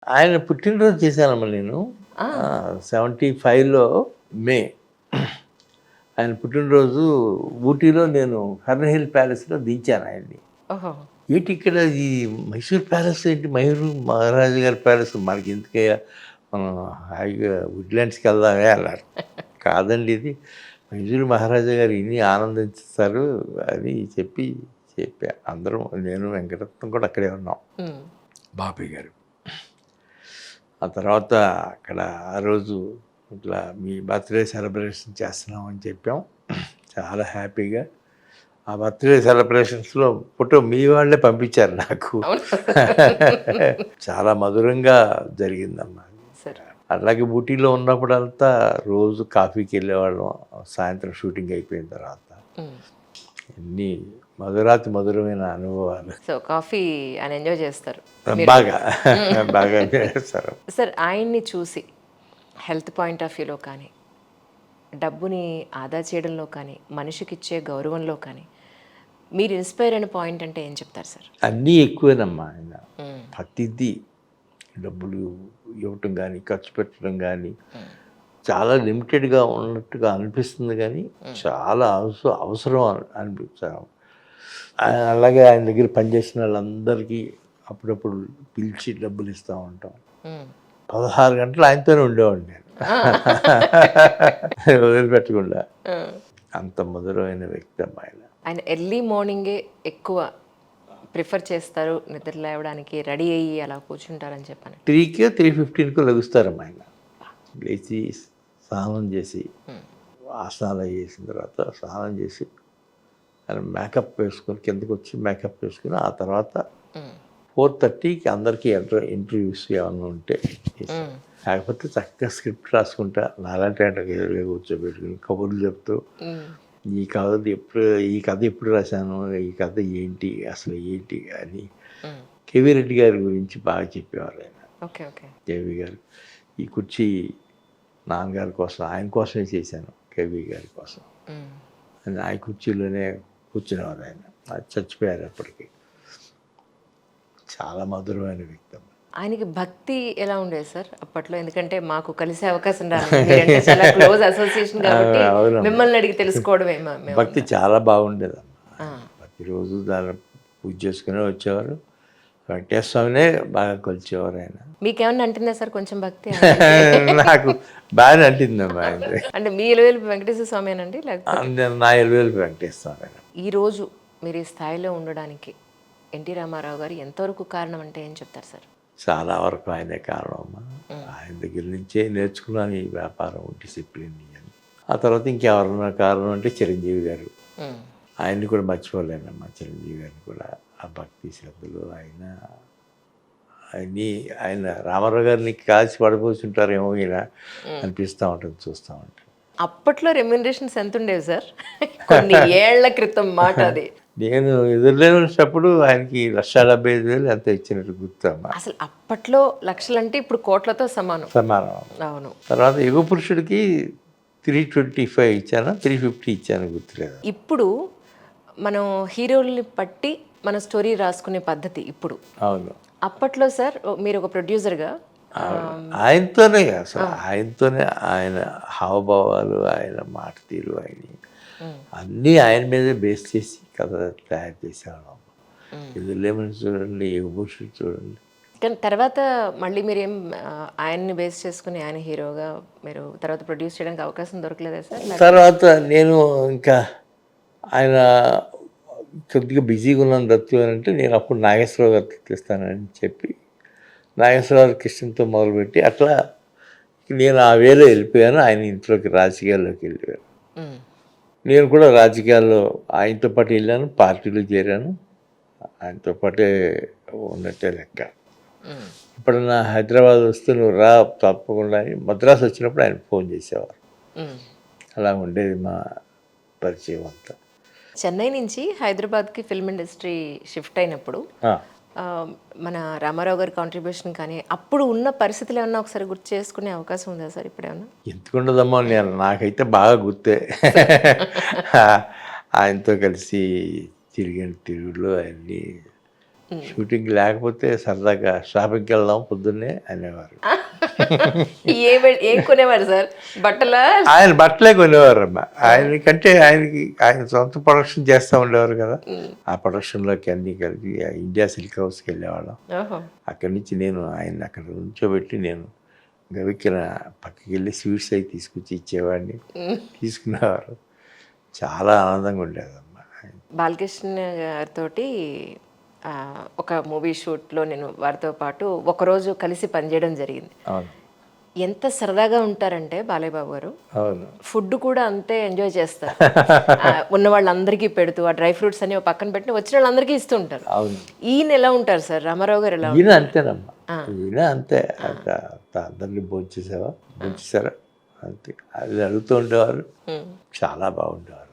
ఆయన పుట్టినరోజు చేశానమ్మా నేను. ఆ! 75లో మే. ఆయన పుట్టినరోజు ఊటీలో నేను హర్న్ హిల్ ప్యాలెస్‌లో దించాను ఆయన్ని. ఓహో! ఏంటి ఇక్కడ ఈ మైసూర్ ప్యాలెస్ ఏంటి? మహారాజు గారి ప్యాలెస్ మనకెందుకయ్యా? మనం హాయిగా వుడ్‌లాండ్స్‌కి వెళ్దామే అన్నారు. కాదండి ఇది మైసూరు మహారాజా గారు ఇన్ని ఆనందిస్తారు అని చెప్పా. అందరం నేను వెంకటరత్నం కూడా అక్కడే ఉన్నాం. హ్మ్. బాపయ్య గారు. ఆ తర్వాత అక్కడ ఆ రోజు ఇట్లా మీ బర్త్‌డే సెలబ్రేషన్ చేస్తున్నాం అని చెప్పాం. చాలా హ్యాపీగా ఆ బర్త్‌డే సెలబ్రేషన్స్‌లో ఫోటో మీ వాళ్ళే పంపించారు నాకు. అవునా? చాలా మధురంగా జరిగిందమ్మా. సరే. అలాగే ఊటీలో ఉన్నప్పుడంతా రోజు కాఫీకి వెళ్ళేవాళ్ళం. సాయంత్రం షూటింగ్ అయిపోయిన తర్వాత. హ్మ్. ఎన్ని మధురాతి మధురమైన అనుభవాలు. సో, కాఫీ ఆయన ఎంజాయ్ చేస్తారు. బాగా బాగా చేస్తారు. సార్ ఆయన్ని చూసి హెల్త్ పాయింట్ ఆఫ్ వ్యూలో కానీ, డబ్బుని ఆదా చేయడంలో కానీ, మనిషికిచ్చే గౌరవంలో కానీ, మీరు ఇన్‌స్పైర్ అయిన పాయింట్ అంటే ఏం చెప్తారు సార్? అన్నీ ఎక్కువేనమ్మా ఆయన. హ్మ్. ప్రతిదీ డబ్బులు ఇవ్వటం కానీ, ఖర్చు పెట్టడం కానీ, హ్మ్. చాలా లిమిటెడ్‌గా ఉన్నట్టుగా అనిపిస్తుంది కానీ, చాలా అవసరం అనిపించాం. అలాగే ఆయన దగ్గర పనిచేసిన వాళ్ళందరికీ అప్పుడప్పుడు పిలిచి డబ్బులు ఇస్తూ ఉంటాం. హ్మ్. 16 గంటలు ఆయనతోనే ఉండేవాడిని నేను. ఆ! వదిలిపెట్టకుండా. ఆ! అంత మధురమైన వ్యక్తి అమ్మా ఆయన. ఆయన ఎర్లీ మార్నింగే ఎక్కువ ప్రిఫర్ చేస్తారు నిద్ర లేవడానికి, రెడీ అయ్యి అలా కూర్చుంటారని చెప్పని. 3కో, 3:15కో లెగుస్తారమ్మా ఆయన. లేచి స్నానం చేసి, హ్మ్. ఆసనాలు చేసిన తర్వాత స్నానం చేసి, ఆయన మేకప్ వేసుకొని కిందకొచ్చి మేకప్ వేసుకొని, ఆ తర్వాత హ్మ్. 4:30కి అందరికీ ఇంటర్వ్యూస్ ఏమన్నా ఉంటే హ్మ్. లేకపోతే చక్కగా స్క్రిప్ట్ రాసుకుంటా నాలాంటి ఆయన ఎదురుగా కూర్చోబెట్టుకుని కబుర్లు చెప్తూ హ్మ్. ఈ కథ ఎప్పుడు రాశాను, ఈ కథ ఏంటి, అసలు ఏంటి అని హ్మ్. కేవీ రెడ్డి గారి గురించి బాగా చెప్పేవారు ఆయన. ఓకే. ఓకే. కేవీ గారు ఈ కుర్చీ నాన్నగారి కోసం ఆయన కోసమే చేశాను, కేవీ గారి కోసం హ్మ్. అని ఆ కుర్చీలోనే కూర్చునేవారు ఆయన. అది చచ్చిపోయారు అప్పటికి. చాలా మధురమైన వ్యక్తి అమ్మ. ఆయనకి భక్తి ఎలా ఉండేది సార్ అప్పట్లో? ఎందుకంటే మాకు కలిసే అవకాశం రాలేదు. మీరంటే చాలా క్లోజ్ అసోసియేషన్ కాబట్టి అవునమ్మా. మిమ్మల్ని అడిగి తెలుసుకోవడమే మేము. భక్తి చాలా బాగుండేదమ్మా. ఆ! ప్రతిరోజు దాన్ని పూజ చేసుకునే వచ్చేవారు. వెంకటేశ్వర స్వామినే బాగా కొలిచేవారు ఆయన. మీకేమన్నా అంటుందా సార్ కొంచెం భక్తి ఆయనంటే? నాకు బాగానే అంటిందమ్మా ఆయన. అంటే మీ ఇలవేలుపు వెంకటేశ్వర స్వామేనండి? లేకపోతే నా ఎలువేలు వెంకటేశ్వర స్వామి ఆయన. ఈరోజు మీరు ఈ స్థాయిలో ఉండడానికి ఎన్టీ రామారావు గారు ఎంతవరకు కారణం అంటే ఏం చెప్తారు సార్? చాలా వరకు ఆయనే కారణం అమ్మా. ఆయన దగ్గర నుంచే నేర్చుకున్నాను ఈ వ్యాపారం, డిసిప్లిన్ ఇవన్నీ. ఆ తర్వాత ఇంకెవరన్నా కారణం అంటే చిరంజీవి గారు. హ్మ్. ఆయన్ని కూడా మర్చిపోలేనమ్మా, చిరంజీవి గారిని కూడా. ఆ భక్తి శ్రద్ధలు ఆయన రామారావు గారిని కాల్చి పడబోతుంటారేమో ఈయన అనిపిస్తూ ఉంటుంది చూస్తూ ఉంటాం. అప్పట్లో రెమ్యూనరేషన్స్ ఎంతుండేవి సార్? కొన్ని ఏళ్ల క్రితం మాట అది. నేను ఎదురులేనప్పుడు ఆయనకి 1,75,000 ఎంత ఇచ్చినట్టు గుర్తమ్మా. అసలు అప్పట్లో లక్షలంటే ఇప్పుడు కోట్లతో సమానం. సమానం. అవును. తర్వాత యుగ పురుషుడికి 325 ఇచ్చాను, 350 ఇచ్చాను గుర్తులేదు. ఇప్పుడు మనం హీరోల్ని పట్టి మన స్టోరీ రాసుకునే పద్ధతి ఇప్పుడు. అవును. అప్పట్లో సార్ మీరు ఒక ప్రొడ్యూసర్‌గా ఆయనతోనే అసలు ఆయనతోనే ఆయన హావభావాలు, ఆయన మాట తీరు, అన్నీ ఆయన మీదే బేస్ చేసి కథ తయారు చేసేవాళ్ళం. ఎదురులేమని చూడండి, యుగపురుషుడు చూడండి. కానీ తర్వాత మళ్ళీ మీరేం ఆయన్ని బేస్ చేసుకుని ఆయన హీరోగా మీరు తర్వాత ప్రొడ్యూస్ చేయడానికి అవకాశం దొరకలేదా సార్? తర్వాత నేను ఇంకా ఆయన కొద్దిగా బిజీగా ఉన్నాను దత్తు అని అంటే, నేను అప్పుడు నాగేశ్వరరావు గారికి తెస్తానని చెప్పి నాగేశ్వరరావు కృష్ణతో మొదలుపెట్టి అట్లా నేను ఆ వేలో వెళ్ళిపోయాను. ఆయన ఇంట్లోకి రాజకీయాల్లోకి వెళ్ళిపోయాను. హ్మ్. నేను కూడా రాజకీయాల్లో ఆయనతో పాటు వెళ్ళాను, పార్టీలో చేరాను. ఆయనతో పాటే ఉన్నట్టే లెక్క. హ్మ్. ఎప్పుడన్నా హైదరాబాద్ వస్తే నువ్వు రా తప్పకుండా అని మద్రాసు వచ్చినప్పుడు ఆయన ఫోన్ చేసేవారు. హ్మ్. అలా ఉండేది మా పరిచయం అంతా. చెన్నై నుంచి హైదరాబాద్‌కి ఫిల్మ్ ఇండస్ట్రీ షిఫ్ట్ అయినప్పుడు మన రామారావు గారి కాంట్రిబ్యూషన్ కానీ, అప్పుడు ఉన్న పరిస్థితులు ఏమన్నా ఒకసారి గుర్తు చేసుకునే అవకాశం ఉందా సార్ ఇప్పుడేమన్నా? ఎందుకుండదమ్మా, నాకైతే బాగా గుర్తే. ఆయనతో కలిసి తిరిగిన తిరుగుళ్ళు అవన్నీ షూటింగ్ లేకపోతే సరదాగా షాపింగ్కి వెళ్దాం పొద్దున్నే అనేవారు. ఏం కొనేవారు సార్? బట్టలా? ఆయన బట్టలే కొనేవారమ్మా. ఆయనకంటే ఆయన సొంత ప్రొడక్షన్ చేస్తూ ఉండేవారు కదా. ఆ ప్రొడక్షన్లోకి అన్నీ కలిపి ఇండియా సిల్క్ హౌస్కి వెళ్ళేవాళ్ళం. ఓహో. అక్కడి నుంచి నేను ఆయన అక్కడ ఉంచోబెట్టి నేను గవిక్కిన పక్కకి వెళ్ళి స్వీట్స్ అవి తీసుకొచ్చి ఇచ్చేవాడిని. తీసుకునేవారు. చాలా ఆనందంగా ఉండేదమ్మా. బాలకృష్ణ గారితో ఒక మూవీ షూట్లో నేను వారితో పాటు ఒకరోజు కలిసి పనిచేయడం జరిగింది. అవును, ఎంత సరదాగా ఉంటారంటే బాలయ్య బాబు గారు, అవును. ఫుడ్ కూడా అంతే ఎంజాయ్ చేస్తారు. ఉన్న వాళ్ళందరికీ పెడుతూ ఆ డ్రై ఫ్రూట్స్ అని పక్కన పెట్టి వచ్చిన వాళ్ళందరికీ ఇస్తూ ఉంటారు. అవును. ఈయన ఎలా ఉంటారు సార్? రామారావు గారు ఎలా ఈయన అంతేనమ్మా. ఈయన అంతే. అందరినీ భోంచేసారా అంతే. అది అడుగుతూ ఉండేవారు. చాలా బాగుండేవారు.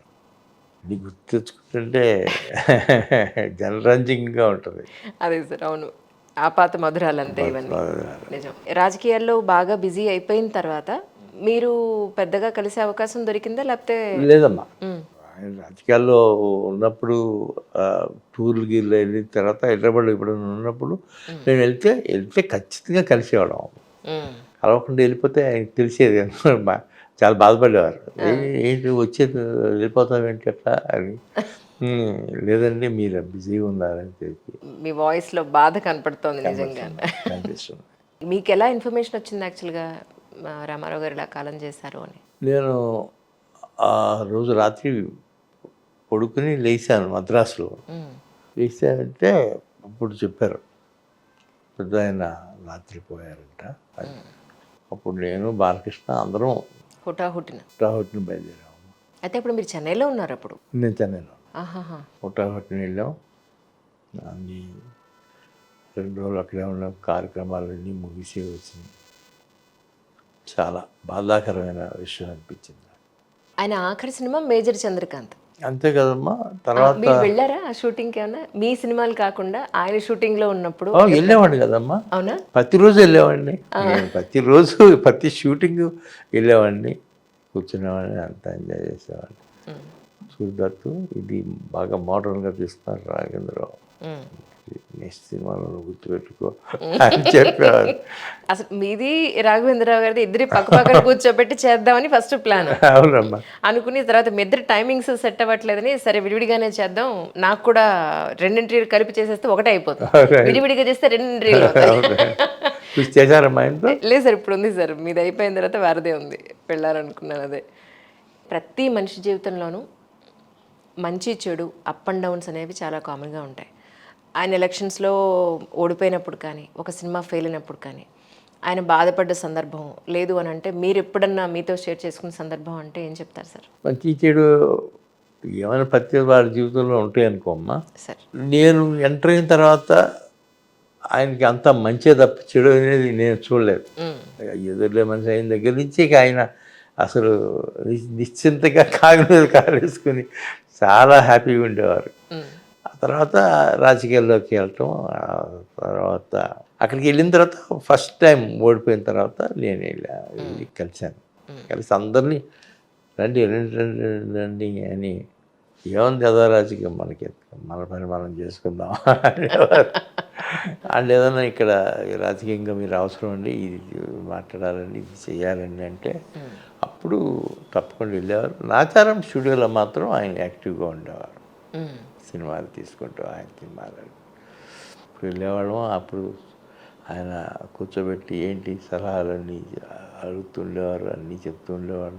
ఇది గుర్తు తెచ్చుకుంటుంటే జనరంజకంగా ఉంటుంది. అదే సార్, అవును. ఆపాత మధురాలు అంతే ఇవన్నీ. నిజం. రాజకీయాల్లో బాగా బిజీ అయిపోయిన తర్వాత మీరు పెద్దగా కలిసే అవకాశం దొరికిందా లేకపోతే? లేదమ్మా. ఆయన రాజకీయాల్లో ఉన్నప్పుడు టూర్లు గీర్లు వెళ్ళిన తర్వాత హైదరాబాద్లో ఎప్పుడైనా ఉన్నప్పుడు నేను వెళ్తే ఖచ్చితంగా కలిసేవాళ్ళం. కలవకుండా వెళ్ళిపోతే ఆయనకి తెలిసేది. చాలా బాధపడేవారు. ఏంటి వచ్చేది వెళ్ళిపోతావేంటి అట్లా అని. లేదండి మీరు బిజీగా ఉన్నారని చెప్పి. మీ వాయిస్లో బాధ కనపడుతోంది నిజంగా. కనిపిస్తుంది. మీకు ఎలా ఇన్ఫర్మేషన్ వచ్చింది యాక్చువల్గా రామారావు గారు ఇలా కాలం చేశారు అని? నేను ఆ రోజు రాత్రి పడుకుని లేచాను మద్రాసులో. లేచానంటే అప్పుడు చెప్పారు పెద్ద ఆయన రాత్రి పోయారంట. అప్పుడు నేను బాలకృష్ణ అందరం హుటాహుటిన బయలుదేరాము. అయితే ఇప్పుడు మీరు చెన్నైలో ఉన్నారు అప్పుడు? నేను చెన్నైలో ఆహాహా. హుటాహుటిన వెళ్ళాం. అన్నీ 2 రోజులు అక్కడే ఉన్న కార్యక్రమాలన్నీ ముగిసి వచ్చింది. చాలా బాధాకరమైన విషయం అనిపించింది. ఆయన ఆఖరి సినిమా మేజర్ చంద్రకాంత్. అంతే కదమ్మా. తర్వాత మీరు వెళ్ళారా ఆ షూటింగ్కి? ఏమన్నా మీ సినిమాలు కాకుండా ఆయన షూటింగ్లో ఉన్నప్పుడు? వెళ్ళేవాడిని కదమ్మా. అవునా? ప్రతిరోజు వెళ్ళేవాడిని. నేను ప్రతిరోజు ప్రతి షూటింగ్ వెళ్ళేవాడిని, కూర్చునేవాడిని, అంతా ఎంజాయ్ చేసేవాడిని. చూడద్దు ఇది బాగా మోడర్న్గా తీస్తున్నారు రాఘవేంద్రరావు, నెక్స్ట్ సినిమాలో గుర్తుపెట్టుకో అని చెప్పేవారు. అసలు మీది రాఘవేంద్రరావు గారిది ఇద్దరి పక్క పక్కన కూర్చోబెట్టి చేద్దామని ఫస్ట్ ప్లాన్. అవునమ్మా. అనుకుని తర్వాత మీ ఇద్దరు టైమింగ్స్ సెట్ అవ్వట్లేదని సరే విడివిడిగానే చేద్దాం, నాకు కూడా 2 ఇంటర్వ్యూలు కలిపి చేసేస్తే ఒకటే అయిపోతుంది, విడివిడిగా చేస్తే 2 ఇంటర్వ్యూలు చేశారమ్మా ఇంట్లో? లేదు సార్, ఇప్పుడు ఉంది సార్. మీది అయిపోయిన తర్వాత వారదే ఉంది, వెళ్ళాలనుకున్నాను. అదే ప్రతి మనిషి జీవితంలోనూ మంచి చెడు అప్ అండ్ డౌన్స్ అనేవి చాలా కామన్గా ఉంటాయి. ఆయన ఎలక్షన్స్లో ఓడిపోయినప్పుడు కానీ, ఒక సినిమా ఫెయిల్ అయినప్పుడు కానీ, ఆయన బాధపడ్డ సందర్భం లేదు అని అంటే మీరు ఎప్పుడన్నా మీతో షేర్ చేసుకున్న సందర్భం అంటే ఏం చెప్తారు సార్? మంచి చెడు ఏమైనా ప్రతి వారి జీవితంలో ఉంటాయి అనుకోమ్మా. సార్ నేను ఎంటర్ అయిన తర్వాత ఆయనకి అంత మంచి తప్ప చెడు అనేది నేను చూడలేదు. ఎదురులే మనిషి అయిన దగ్గర నుంచి ఇక ఆయన అసలు నిశ్చింతగా కాలు మీద కాలేసుకుని చాలా హ్యాపీగా ఉండేవారు. ఆ తర్వాత రాజకీయాల్లోకి వెళ్ళటం, తర్వాత అక్కడికి వెళ్ళిన తర్వాత ఫస్ట్ టైం ఓడిపోయిన తర్వాత నేను వెళ్ళి కలిశాను. కలిసి అందరినీ రండి రండి రండి రండి అని, ఏముంది కదా రాజకీయం, మనకి మన పని మనం చేసుకుందాం అనేవారు. అండ్ ఏదన్నా ఇక్కడ రాజకీయంగా మీరు అవసరం అండి, ఇది మాట్లాడాలండి, ఇది చేయాలండి అంటే అప్పుడు తప్పకుండా వెళ్ళేవారు. నాచారం స్టూడియోలో మాత్రం ఆయన యాక్టివ్గా ఉండేవారు. సినిమాలు తీసుకుంటూ ఆయన సినిమాలు ఇప్పుడు వెళ్ళేవాళ్ళం. అప్పుడు ఆయన కూర్చోబెట్టి ఏంటి సలహాలన్నీ అడుగుతుండేవారు, అన్నీ చెప్తూ ఉండేవాళ్ళం.